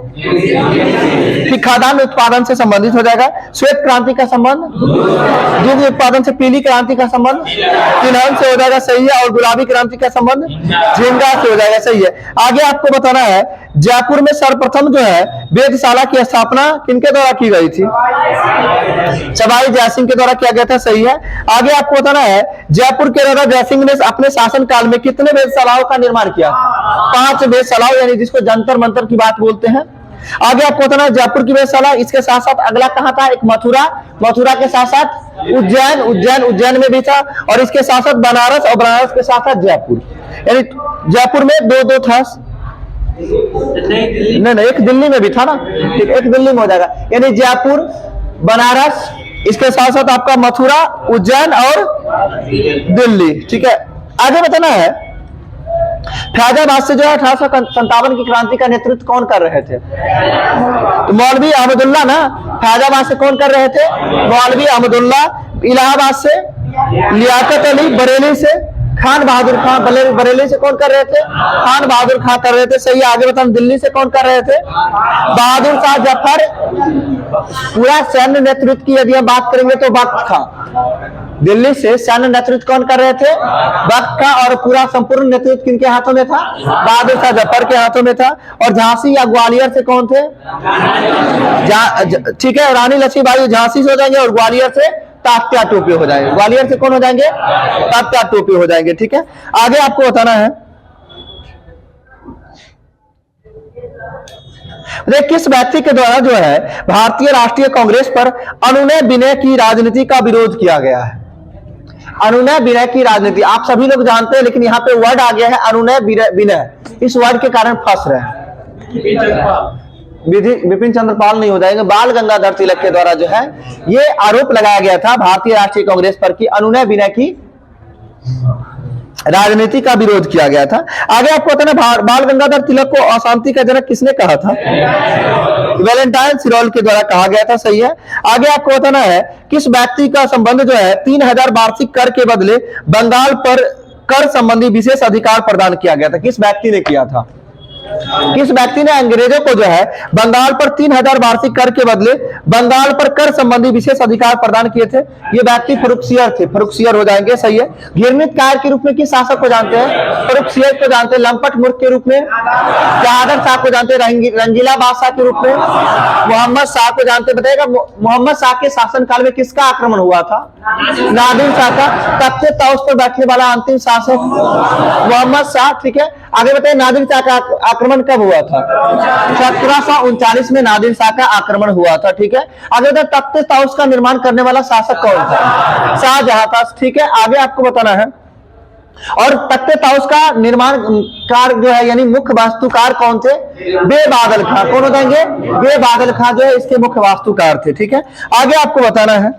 कि खाद्यान्न उत्पादन से संबंधित हो जाएगा। श्वेत क्रांति का संबंध दुग्ध उत्पादन से, पीली क्रांति का संबंध तिलहन से हो जाएगा, सही है। और गुलाबी क्रांति का संबंध झींगा से हो जाएगा, सही है। आगे आपको बताना है जयपुर में सर्वप्रथम जो है वेधशाला की स्थापना किनके द्वारा की गई थी? सवाई जयसिंह के द्वारा किया गया था, सही है। आगे आपको बताना है जयपुर के राजा जयसिंह ने अपने शासन काल में कितने वेधशालाओं का निर्माण किया? 5 वेधशालाओं, यानी जिसको जंतर मंतर की बात बोलते हैं। आगे आपको बताना है जयपुर की वेधशाला, इसके साथ साथ अगला कहां था? एक मथुरा, मथुरा के साथ साथ उज्जैन, उज्जैन में भी था। और इसके साथ साथ बनारस और बनारस के साथ साथ जयपुर, यानी जयपुर में 2 था। नहीं, एक दिल्ली में भी था ना, ठीक, एक दिल्ली में हो जाएगा, यानी जयपुर, बनारस, इसके साथ साथ आपका मथुरा, उज्जैन और दिल्ली। ठीक है, आगे बताना है फैजाबाद से जो है 1857 की क्रांति का नेतृत्व कौन कर रहे थे? तो मौलवी अहमदुल्ला ना। फैजाबाद से कौन कर रहे थे? मौलवी अहमदुल्ला। इलाहाबाद से लियाकत अली। बरेली से खान बहादुर खान। बरेली से कौन कर रहे थे? खान बहादुर खान कर रहे थे, सही। आगे बताओ दिल्ली से कौन कर रहे थे? बहादुर शाह जफर। पूरा सैन्य नेतृत्व की यदि हम बात करेंगे तो बख्त खां। दिल्ली से सैन्य नेतृत्व कौन कर रहे थे? बख्त खां। और पूरा संपूर्ण नेतृत्व किनके हाथों में था? बहादुर शाह जफर के हाथों में था। और झांसी या ग्वालियर से कौन थे? ठीक है, रानी लक्ष्मीबाई झांसी से हो जाएंगे और ग्वालियर से तात्या टोपे हो जाएंगे। ग्वालियर से कौन हो जाएंगे? तात्या टोपे हो जाएंगे। ठीक है, आगे आपको बताना है किस व्यक्ति के द्वारा जो है भारतीय राष्ट्रीय कांग्रेस पर अनुनय विनय की राजनीति का विरोध किया गया है? अनुनय विनय की राजनीति आप सभी लोग जानते हैं, लेकिन यहाँ पे वर्ड आ गया है अनुनय विनय। इस वर्ड के कारण फंस रहे हैं। विपिन चंद्रपाल नहीं हो जाएंगे, बाल गंगाधर तिलक के द्वारा जो है ये आरोप लगाया गया था भारतीय राष्ट्रीय कांग्रेस पर कि अनुनय विनय की राजनीति का विरोध किया गया था। आगे आपको पता ना बाल गंगाधर तिलक को अशांति का जनक किसने कहा था? वैलेंटाइन सिरोल के द्वारा कहा गया था, सही है। आगे आपको बताना है किस व्यक्ति का संबंध जो है 3000 वार्षिक कर के बदले बंगाल पर कर संबंधी विशेष अधिकार प्रदान किया गया था? किस व्यक्ति ने किया था? किस व्यक्ति ने अंग्रेजों को जो है बंगाल पर 3000 वार्षिक कर के बदले बंगाल पर कर संबंधी विशेष अधिकार प्रदान किए थे? ये व्यक्ति फर्रुखसियर थे। फर्रुखसियर हो जाएंगे, सही है। घिरमित कार के रूप में किस शासक को जानते हैं? फर्रुखसियर को जानते हैं। लंपट मूर्ख के रूप में जहादर शाह को जानते हैं। रंगीला बादशाह के रूप में मोहम्मद शाह को जानते हैं। बताइएगा मोहम्मद शाह के शासनकाल में किसका आक्रमण हुआ था? नादिर शाह का। तख्ते तौस पर बैठने वाला अंतिम शासक मोहम्मद शाह। ठीक है, आगे बताइए नादिर शाह का आक्रमण कब हुआ था? 1739 में नादिर शाह का आक्रमण हुआ था। ठीक है, आगे बताइए तख्ते तौस का निर्माण करने वाला शासक कौन था? शाहजहां था। ठीक है, आगे आपको बताना है और तख्ते तौस का निर्माण कार जो है यानी मुख्य वास्तुकार कौन थे? बेबादल खां। कौन हो जाएंगे? बेबादल खां जो है इसके मुख्य वास्तुकार थे। ठीक है, आगे आपको बताना है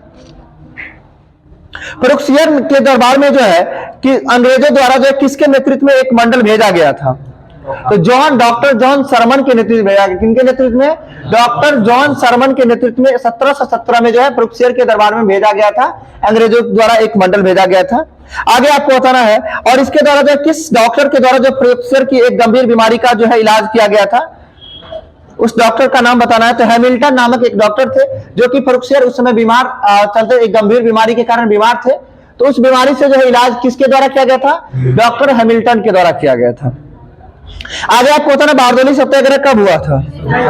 फर्रुखसियर के दरबार में जो है कि अंग्रेजों द्वारा जो है किसके नेतृत्व में एक मंडल भेजा गया था? तो डॉक्टर जॉन सरमन के नेतृत्व में। किनके नेतृत्व में? डॉक्टर जॉन सरमन के नेतृत्व में 1717 में जो है फर्रुखसियर के दरबार में भेजा गया था। अंग्रेजों द्वारा एक मंडल भेजा गया था। आगे आपको बताना है और इसके द्वारा जो किस डॉक्टर के द्वारा जो फर्रुखसियर की एक गंभीर बीमारी का जो है इलाज किया गया था, उस डॉक्टर का नाम बताना है। तो हैमिल्टन नामक एक डॉक्टर थे जो कि फर्रुखसियर उस समय बीमार चलते एक गंभीर बीमारी के कारण बीमार थे। तो उस बीमारी से जो है इलाज किसके द्वारा किया गया था? डॉक्टर हैमिल्टन के द्वारा किया गया था। आगे आपको बताना बारडोली सत्याग्रह कब हुआ था?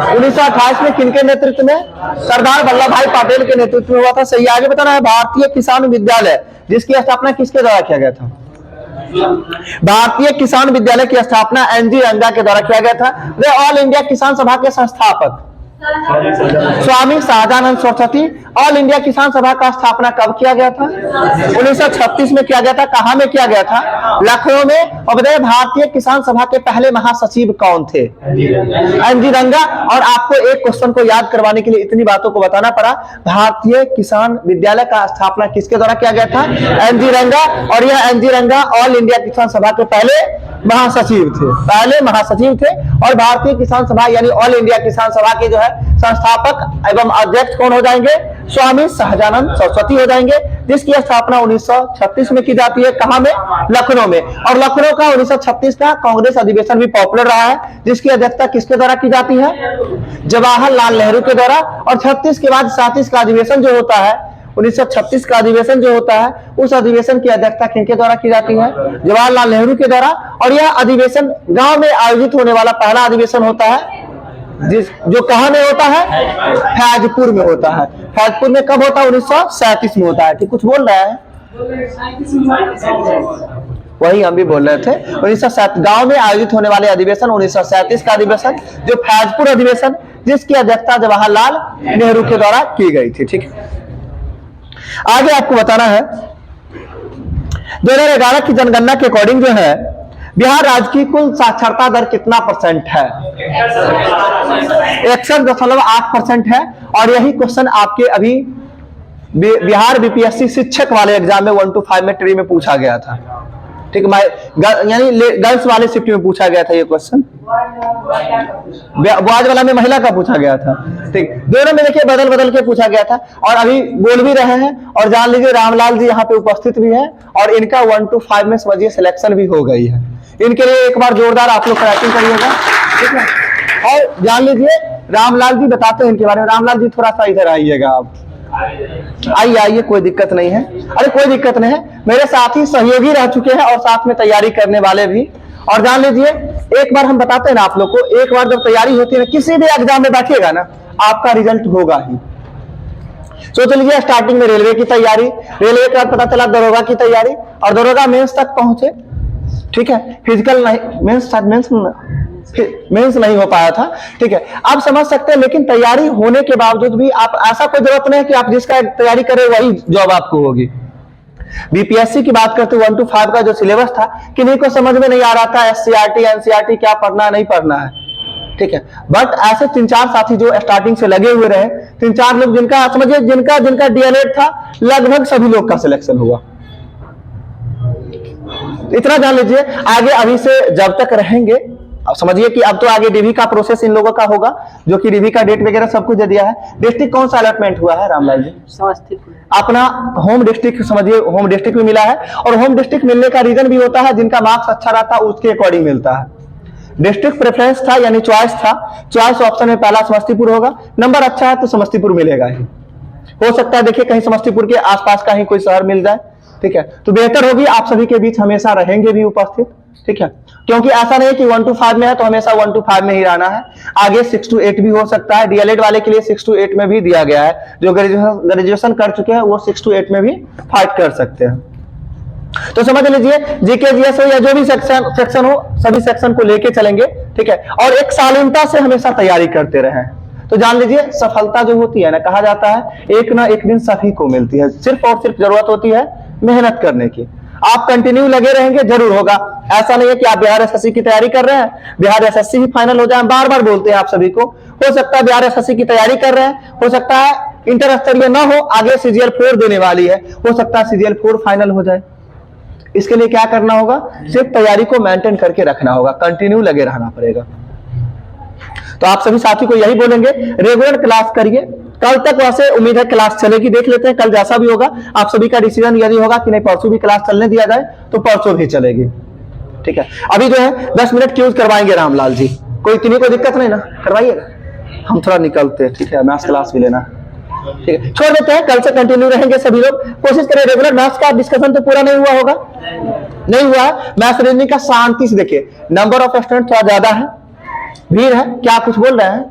1928 में। किनके नेतृत्व में? सरदार वल्लभ भाई पटेल के नेतृत्व में हुआ था, सही। आगे बताना है भारतीय किसान विद्यालय जिसकी स्थापना किसके द्वारा किया गया था? भारतीय किसान विद्यालय की स्थापना एनजी रंगा के द्वारा किया गया था। वे ऑल इंडिया किसान सभा के संस्थापक स्वामी शाहजानंद सरस्वती। ऑल इंडिया किसान सभा का स्थापना कब किया गया था? 1936 में किया गया था। कहां में किया गया था? लखनऊ में। और बताइए भारतीय किसान सभा के पहले महासचिव कौन थे? एनजी रंगा। और आपको एक क्वेश्चन को याद करवाने के लिए इतनी बातों को बताना पड़ा। भारतीय किसान विद्यालय का स्थापना किसके द्वारा किया गया था? एनजी रंगा। और यह एनजी रंगा ऑल इंडिया किसान सभा के पहले महासचिव थे। पहले महासचिव थे। और भारतीय किसान सभा यानी ऑल इंडिया किसान सभा के जो है संस्थापक एवं अध्यक्ष कौन हो जाएंगे? स्वामी शाहजानंद सरस्वती हो जाएंगे, जिसकी स्थापना 1936 में की जाती है। कहां में? लखनऊ में। और लखनऊ का 1936 का कांग्रेस अधिवेशन भी पॉपुलर रहा है, जिसकी अध्यक्षता किसके द्वारा की जाती है? जवाहरलाल नेहरू के द्वारा। और 36 के बाद 37 का अधिवेशन जो होता है 1936 का अधिवेशन जो होता है उस अधिवेशन की अध्यक्षता किनके द्वारा की जाती है? जवाहरलाल नेहरू के द्वारा। और यह अधिवेशन गांव में आयोजित होने वाला पहला अधिवेशन होता है जो कहां में होता है? फैजपुर में होता है। फैजपुर में कब होता है? 1937 में होता है। ठीक, कुछ बोल रहा है? वही हम भी बोल रहे थे। 1907 गांव में आयोजित होने वाले अधिवेशन 1937 का अधिवेशन जो फैजपुर अधिवेशन, जिसकी अध्यक्षता जवाहरलाल नेहरू के द्वारा की गई थी। ठीक, आगे आपको बताना है 2011 की जनगणना के अकॉर्डिंग जो है बिहार राज्य की कुल साक्षरता दर कितना परसेंट है? 61.8% है। और यही क्वेश्चन आपके अभी बिहार बीपीएससी शिक्षक वाले एग्जाम में 1 to 5 में ट्री में पूछा गया था। ठीक है, यानी गर्ल्स वाले शिफ्ट में पूछा गया था ये क्वेश्चन, बॉयज वाला में महिला का पूछा गया था। ठीक, दोनों में देखिए बदल बदल के पूछा गया था और अभी बोल भी रहे हैं। और जान लीजिए रामलाल जी यहाँ पे उपस्थित भी है और इनका 1 to 5 में समझिए सिलेक्शन भी हो गई है। इनके लिए एक बार जोरदार आप लोग क्लैपिंग करिएगा। ठीक है, और जान लीजिए रामलाल जी बताते हैं इनके बारे में। रामलाल जी थोड़ा सा इधर आइएगा आप, आइए, कोई दिक्कत नहीं है। अरे कोई दिक्कत नहीं है, मेरे साथी सहयोगी रह चुके हैं और साथ में तैयारी करने वाले भी। और जान लीजिए एक बार हम बताते हैं ना आप लोग को, एक बार जब तैयारी होती है ना किसी भी एग्जाम में बैठिएगा ना आपका रिजल्ट होगा ही। सोच लीजिए स्टार्टिंग में रेलवे की तैयारी, रेलवे के बाद पता चला दरोगा की तैयारी और दरोगा मेंस तक पहुंचे। ठीक है, फिजिकल नहीं, मेंस नहीं हो पाया था। ठीक है, आप समझ सकते हैं। लेकिन तैयारी होने के बावजूद भी आप ऐसा कोई जरूरत नहीं कि आप जिसका तैयारी करें वही जॉब आपको होगी। बीपीएससी की बात करते 1 to 5 का जो सिलेबस था किन्हीं को समझ में नहीं आ रहा था, एससीईआरटी एनसीईआरटी क्या पढ़ना नहीं पढ़ना है। ठीक है, बट ऐसे 3-4 साथी जो स्टार्टिंग से लगे हुए रहे, 3-4 लोग जिनका समझिए जिनका डीएलएड था, लगभग सभी लोग का सिलेक्शन हुआ। इतना जान लीजिए। आगे अभी से जब तक रहेंगे, अब समझिए कि अब तो आगे डीवी का प्रोसेस इन लोगों का होगा, जो कि डीवी का डेट वगैरह सब कुछ दे दिया है। डिस्ट्रिक्ट कौन सा अलॉटमेंट हुआ है रामलाल जी? समस्तीपुर। अपना होम डिस्ट्रिक्ट समझिए, होम डिस्ट्रिक्ट भी मिला है। और होम डिस्ट्रिक्ट मिलने का रीजन भी होता है जिनका मार्क्स अच्छा रहता है उसके अकॉर्डिंग मिलता है। डिस्ट्रिक्ट प्रेफरेंस था यानी चॉइस था, चॉइस ऑप्शन में पहला समस्तीपुर होगा। नंबर अच्छा है तो समस्तीपुर मिलेगा ही। हो सकता है देखिए कहीं समस्तीपुर के आसपास का ही कोई शहर मिल जाए। ठीक है, तो बेहतर होगी आप सभी के बीच हमेशा रहेंगे भी उपस्थित। ठीक है, क्योंकि ऐसा नहीं कि 1 to 5 में है तो हमेशा 1 to 5 में ही रहना है। आगे 6 to 8 भी हो सकता है। डीएलएड वाले के लिए 6 to 8 में भी दिया गया है। जो ग्रेजुएशन कर चुके हैं वो 6 to 8 में भी फाइट कर सकते हैं। तो समझ लीजिए जीके जीएस हो या जो भी सेक्शन हो, सभी सेक्शन को लेके चलेंगे। ठीक है, और एक शालीनता से हमेशा तैयारी करते रहें। तो जान लीजिए सफलता जो होती है ना, कहा जाता है एक ना एक दिन सभी को मिलती है। सिर्फ और सिर्फ जरूरत होती है मेहनत करने की। आप कंटिन्यू लगे रहेंगे जरूर होगा। ऐसा नहीं है कि आप बिहार एसएससी की तैयारी कर रहे हैं, बिहार एसएससी ही फाइनल हो जाए। बार बार बोलते हैं आप सभी को, हो सकता है बिहार एसएससी की तैयारी कर रहे हैं, हो सकता है इंटर स्तरीय ना हो, आगे सीजीएल 4 देने वाली है, हो सकता है सीजीएल 4 फाइनल हो जाए। इसके लिए क्या करना होगा? सिर्फ तैयारी को मेंटेन करके रखना होगा, कंटिन्यू लगे रहना पड़ेगा। तो आप सभी साथी को यही बोलेंगे, रेगुलर क्लास करिए। कल तक वैसे उम्मीद है क्लास चलेगी, देख लेते हैं कल जैसा भी होगा। आप सभी का डिसीजन यदि होगा कि नहीं परसों भी क्लास चलने दिया जाए तो परसों भी चलेगी। ठीक है, अभी जो है 10 मिनट क्यूज करवाएंगे रामलाल जी। कोई किन्हीं को दिक्कत नहीं ना, करवाइएगा। हम थोड़ा निकलते हैं। ठीक है, मैथ्स क्लास भी लेना। ठीक है, छोड़ देते हैं, कल से कंटिन्यू रहेंगे सभी लोग। कोशिश करें रेगुलर। मैथ्स का डिस्कशन तो पूरा नहीं हुआ होगा, नहीं हुआ है। मैथ्स रीजनिंग का शांति से देखिए, नंबर ऑफ स्टूडेंट थोड़ा ज्यादा है, भीड़ है। क्या कुछ बोल रहे हैं?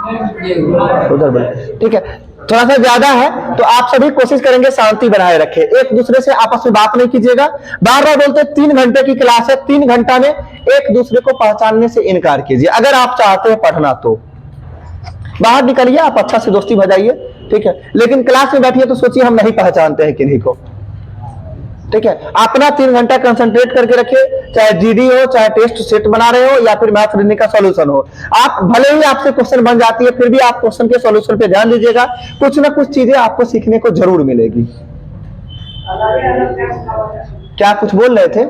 उधर बोले। ठीक है, थोड़ा सा ज्यादा है तो आप सभी कोशिश करेंगे शांति बनाए रखें, एक दूसरे से आपस में बात नहीं कीजिएगा। बार बार बोलते 3 घंटे की क्लास है, 3 घंटा में एक दूसरे को पहचानने से इनकार कीजिए। अगर आप चाहते हैं पढ़ना तो बाहर निकलिए, आप अच्छा से दोस्ती बजाइए। ठीक है, लेकिन क्लास में बैठिए तो सोचिए हम नहीं पहचानते हैं किन्हीं को। ठीक है, अपना 3 घंटा कंसंट्रेट करके रखिए, चाहे जीडी हो, चाहे टेस्ट सेट बना रहे हो या फिर मैथ रीजनिंग का सॉल्यूशन हो। आप भले ही आपसे क्वेश्चन बन जाती है, फिर भी आप क्वेश्चन के सॉल्यूशन पे ध्यान दीजिएगा। कुछ ना कुछ चीजें आपको सीखने को जरूर मिलेगी। क्या कुछ बोल रहे थे?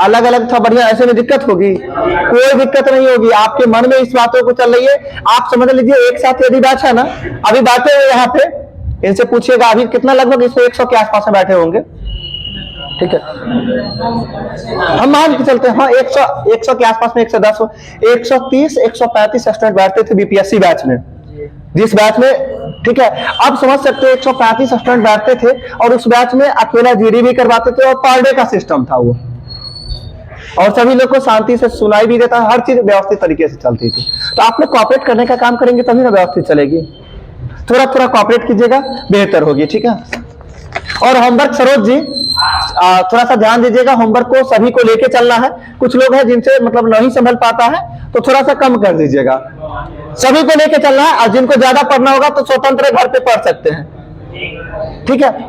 अलग अलग था, बढ़िया। ऐसे में दिक्कत होगी? कोई दिक्कत नहीं होगी, आपके मन में इस बातों को चल रही है। आप समझ लीजिए एक साथ यदि बैठा ना, अभी बैठे हुए यहाँ पे, इनसे पूछिएगा अभी कितना, लगभग 100 के आसपास में बैठे होंगे। ठीक है, हम मान के चलते हैं हाँ 100 के आसपास में, 110 हो, 130 135 स्टूडेंट बैठते थे बीपीएससी बैच में, जिस बैच में। ठीक है, अब समझ सकते हैं 135 स्टूडेंट बैठते थे और उस बैच में अकेला जीडी भी करवाते थे और पर डे का सिस्टम था वो, और सभी लोग को शांति से सुनाई भी देता, हर चीज व्यवस्थित तरीके से चलती थी। तो आप लोग कॉपरेट करने का काम करेंगे तभी ना व्यवस्थित चलेगी। थोड़ा थोड़ा कॉपरेट कीजिएगा, बेहतर होगी। ठीक है, और होमवर्क सरोज जी थोड़ा सा ध्यान दीजिएगा, होमवर्क को सभी को लेके चलना है। कुछ लोग हैं जिनसे मतलब नहीं संभल पाता है तो थोड़ा सा कम कर दीजिएगा, सभी को लेके चलना है। और जिनको ज्यादा पढ़ना होगा तो स्वतंत्र घर पे पढ़ सकते हैं। ठीक है।